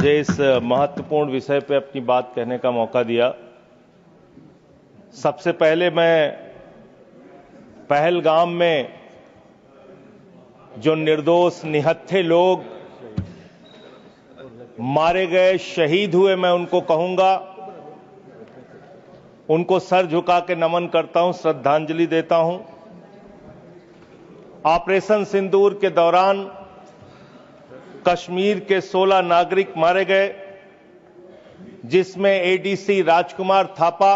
मुझे इस महत्वपूर्ण विषय पे अपनी बात कहने का मौका दिया। सबसे पहले मैं पहलगाम में जो निर्दोष निहत्थे लोग मारे गए, शहीद हुए, मैं उनको कहूंगा, उनको सर झुका के नमन करता हूं, श्रद्धांजलि देता हूं। ऑपरेशन सिंदूर के दौरान कश्मीर के 16 नागरिक मारे गए, जिसमें एडीसी राजकुमार थापा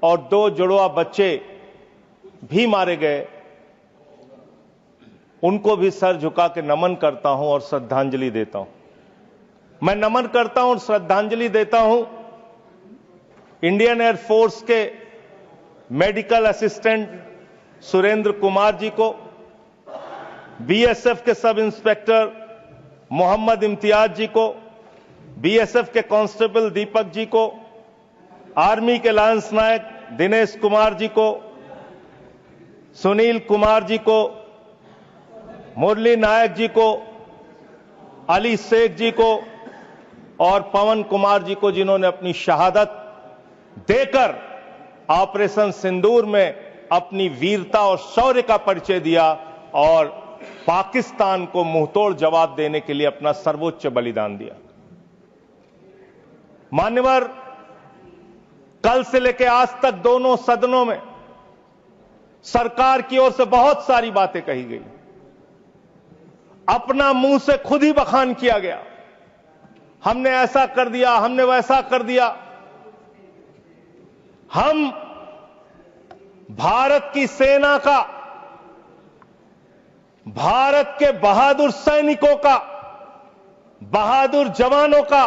और 2 जुड़वा बच्चे भी मारे गए। उनको भी सर झुका के नमन करता हूं और श्रद्धांजलि देता हूं। मैं नमन करता हूं और श्रद्धांजलि देता हूं इंडियन एयरफोर्स के मेडिकल असिस्टेंट सुरेंद्र कुमार जी को, बीएसएफ के सब इंस्पेक्टर मोहम्मद इम्तियाज जी को, बीएसएफ के कांस्टेबल दीपक जी को, आर्मी के लांस नायक दिनेश कुमार जी को, सुनील कुमार जी को, मुरली नायक जी को, अली शेख जी को और पवन कुमार जी को, जिन्होंने अपनी शहादत देकर ऑपरेशन सिंदूर में अपनी वीरता और शौर्य का परिचय दिया और पाकिस्तान को मुंहतोड़ जवाब देने के लिए अपना सर्वोच्च बलिदान दिया। मान्यवर, कल से लेकर आज तक दोनों सदनों में सरकार की ओर से बहुत सारी बातें कही गई, अपना मुंह से खुद ही बखान किया गया, हमने ऐसा कर दिया, हमने वैसा कर दिया। हम भारत की सेना का, भारत के बहादुर सैनिकों का, बहादुर जवानों का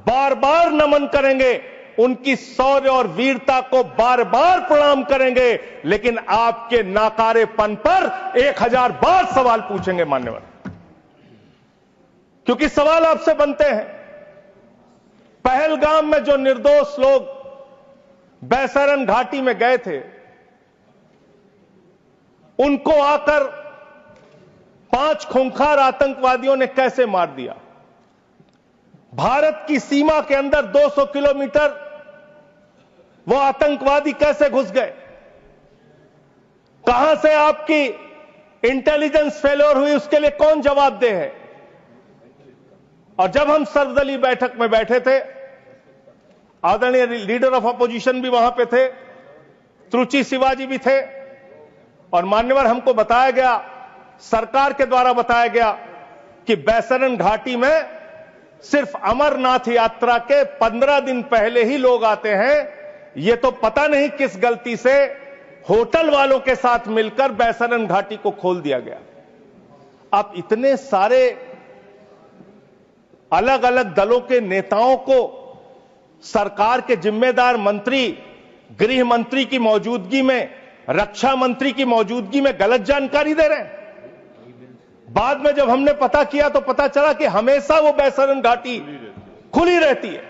बार बार नमन करेंगे, उनकी शौर्य और वीरता को बार बार प्रणाम करेंगे, लेकिन आपके नाकारेपन पर 1000 बार सवाल पूछेंगे मान्यवर, क्योंकि सवाल आपसे बनते हैं। पहलगाम में जो निर्दोष लोग बैसरन घाटी में गए थे, उनको आकर 5 खूंखार आतंकवादियों ने कैसे मार दिया? भारत की सीमा के अंदर 200 किलोमीटर वो आतंकवादी कैसे घुस गए? कहां से आपकी इंटेलिजेंस फेलियर हुई, उसके लिए कौन जवाबदेह है? और जब हम सर्वदलीय बैठक में बैठे थे, आदरणीय लीडर ऑफ अपोजिशन भी वहां पे थे, त्रुचि शिवाजी भी थे, और मान्यवर हमको बताया गया, सरकार के द्वारा बताया गया कि बैसरन घाटी में सिर्फ अमरनाथ यात्रा के 15 दिन पहले ही लोग आते हैं। ये तो पता नहीं किस गलती से होटल वालों के साथ मिलकर बैसरन घाटी को खोल दिया गया। अब इतने सारे अलग अलग दलों के नेताओं को सरकार के जिम्मेदार मंत्री, गृह मंत्री की मौजूदगी में, रक्षा मंत्री की मौजूदगी में गलत जानकारी दे रहे हैं। बाद में जब हमने पता किया तो पता चला कि हमेशा वो बैसरन घाटी खुली रहती है,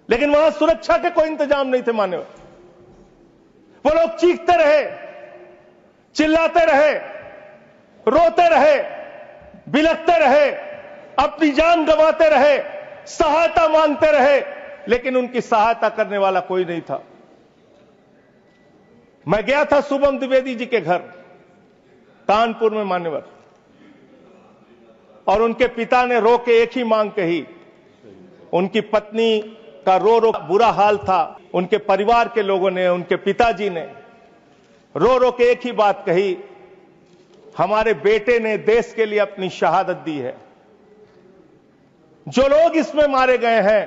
लेकिन वहां सुरक्षा के कोई इंतजाम नहीं थे मान्यवर। वो लोग चीखते रहे, चिल्लाते रहे, रोते रहे, बिलखते रहे, अपनी जान गंवाते रहे, सहायता मांगते रहे, लेकिन उनकी सहायता करने वाला कोई नहीं था। मैं गया था शुभम द्विवेदी जी के घर कानपुर में मान्यवर, और उनके पिता ने रो के एक ही मांग कही। उनकी पत्नी का रो रो बुरा हाल था, उनके परिवार के लोगों ने, उनके पिताजी ने रो रो के एक ही बात कही, हमारे बेटे ने देश के लिए अपनी शहादत दी है। जो लोग इसमें मारे गए हैं,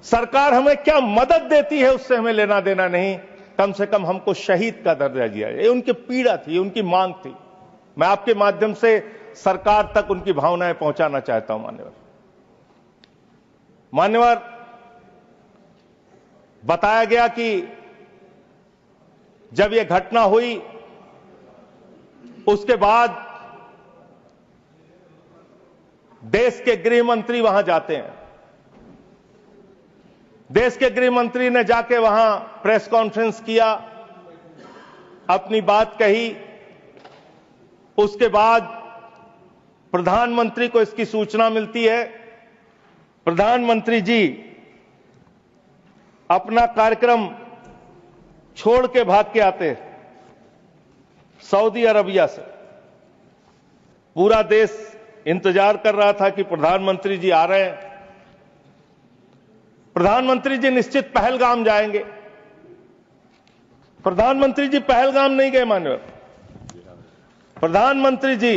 सरकार हमें क्या मदद देती है उससे हमें लेना देना नहीं, कम से कम हमको शहीद का दर्जा दिया जाए। ये उनकी पीड़ा थी, उनकी मांग थी। मैं आपके माध्यम से सरकार तक उनकी भावनाएं पहुंचाना चाहता हूं मान्यवर, बताया गया कि जब यह घटना हुई उसके बाद देश के गृह मंत्री वहां जाते हैं। देश के गृह मंत्री ने जाके वहां प्रेस कॉन्फ्रेंस किया, अपनी बात कही। उसके बाद प्रधानमंत्री को इसकी सूचना मिलती है। प्रधानमंत्री जी अपना कार्यक्रम छोड़ के भाग के आते हैं सऊदी अरबिया से। पूरा देश इंतजार कर रहा था कि प्रधानमंत्री जी आ रहे हैं। प्रधानमंत्री जी निश्चित पहलगाम जाएंगे। प्रधानमंत्री जी पहलगाम नहीं गए मान्यवर। प्रधानमंत्री जी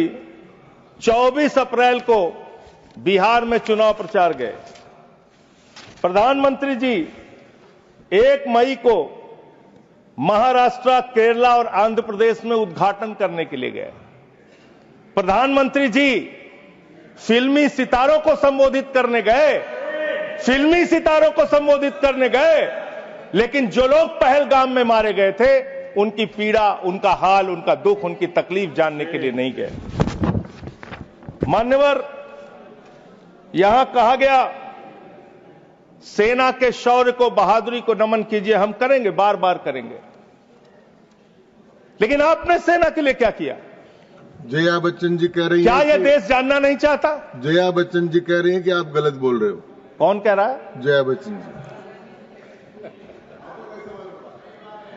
24 अप्रैल को बिहार में चुनाव प्रचार गए। प्रधानमंत्री जी 1 मई को महाराष्ट्र, केरला और आंध्र प्रदेश में उद्घाटन करने के लिए गए। प्रधानमंत्री जी फिल्मी सितारों को संबोधित करने गए, फिल्मी सितारों को संबोधित करने गए, लेकिन जो लोग पहलगाम में मारे गए थे उनकी पीड़ा, उनका हाल, उनका दुख, उनकी तकलीफ जानने के लिए नहीं गए। मान्यवर, यहां कहा गया सेना के शौर्य को, बहादुरी को नमन कीजिए। हम करेंगे, बार बार करेंगे, लेकिन आपने सेना के लिए क्या किया? जया बच्चन जी कह रही क्या हैं यह देश जानना नहीं चाहता? जया बच्चन जी कह रही हैं कि आप गलत बोल रहे हो। कौन कह रहा है? जया बच्चन जी।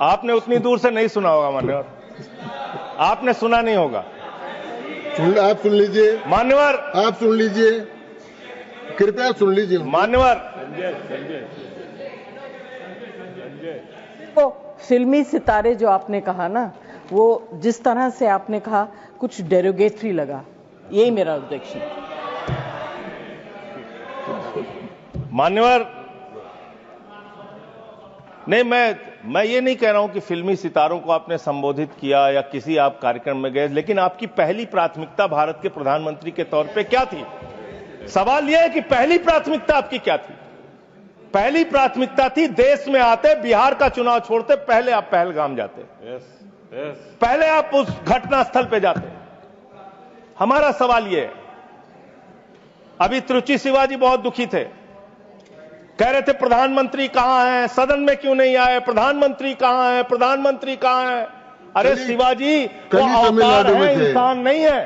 आपने उतनी दूर से नहीं सुना होगा मान्यवर, आपने सुना नहीं होगा। आप सुन लीजिए मान्यवर, आप सुन लीजिए, कृपया सुन लीजिए मान्यवर। तो फिल्मी सितारे जो आपने कहा ना, वो जिस तरह से आपने कहा कुछ डेरोगेटरी लगा, यही मेरा ऑब्जेक्शन। मान्यवर, नहीं, मैं ये नहीं कह रहा हूं कि फिल्मी सितारों को आपने संबोधित किया या किसी आप कार्यक्रम में गए, लेकिन आपकी पहली प्राथमिकता भारत के प्रधानमंत्री के तौर पे क्या थी? सवाल यह है कि पहली प्राथमिकता आपकी क्या थी? पहली प्राथमिकता थी देश में आते, बिहार का चुनाव छोड़ते, पहले आप पहलगाम जाते। पहले आप उस घटनास्थल पे जाते। हमारा सवाल यह है, अभी त्रुचि शिवाजी बहुत दुखी थे, कह रहे थे प्रधानमंत्री कहां हैं, सदन में क्यों नहीं आए, प्रधानमंत्री कहां हैं, प्रधानमंत्री कहां हैं? अरे शिवाजी, वो अवतार है, इंसान नहीं है।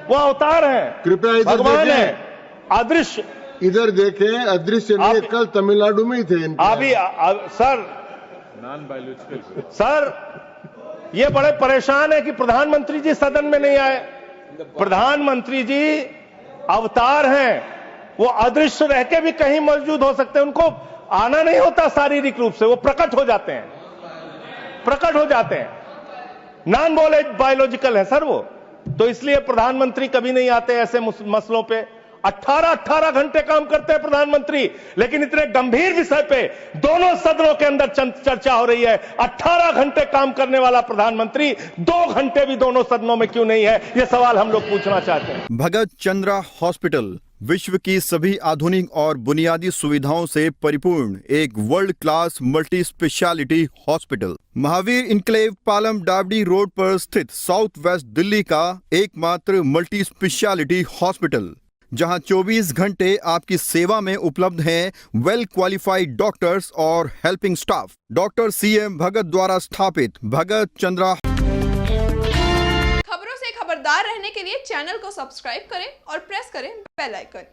वो अवतार है, कृपया भगवान है, अदृश्य। इधर देखें, अदृश्य नहीं, कल तमिलनाडु में ही थे। अभी सर, ये बड़े परेशान है कि प्रधानमंत्री जी सदन में नहीं आए। प्रधानमंत्री जी अवतार हैं, वो अदृश्य रह के भी कहीं मौजूद हो सकते हैं। उनको आना नहीं होता शारीरिक रूप से, वो प्रकट हो जाते हैं, प्रकट हो जाते हैं। नॉन बायोलॉजिकल है सर वो, तो इसलिए प्रधानमंत्री कभी नहीं आते ऐसे मसलों पे। 18 घंटे काम करते हैं प्रधानमंत्री, लेकिन इतने गंभीर विषय पे दोनों सदनों के अंदर चर्चा हो रही है। 18 घंटे काम करने वाला प्रधानमंत्री 2 घंटे भी दोनों सदनों में क्यों नहीं है, यह सवाल हम लोग पूछना चाहते हैं। भगत चंद्रा हॉस्पिटल विश्व की सभी आधुनिक और बुनियादी सुविधाओं से परिपूर्ण एक world class multi speciality hospital, Mahavir enclave, Palam Dabri road पर स्थित साउथ वेस्ट दिल्ली का एकमात्र मल्टी स्पेशलिटी हॉस्पिटल, जहां 24 घंटे आपकी सेवा में उपलब्ध हैं वेल क्वालिफाइड डॉक्टर्स और हेल्पिंग स्टाफ। डॉक्टर CM भगत द्वारा स्थापित भगत चंद्रा। खबरों से खबरदार रहने के लिए चैनल को सब्सक्राइब करें और प्रेस करें बेल आइकन।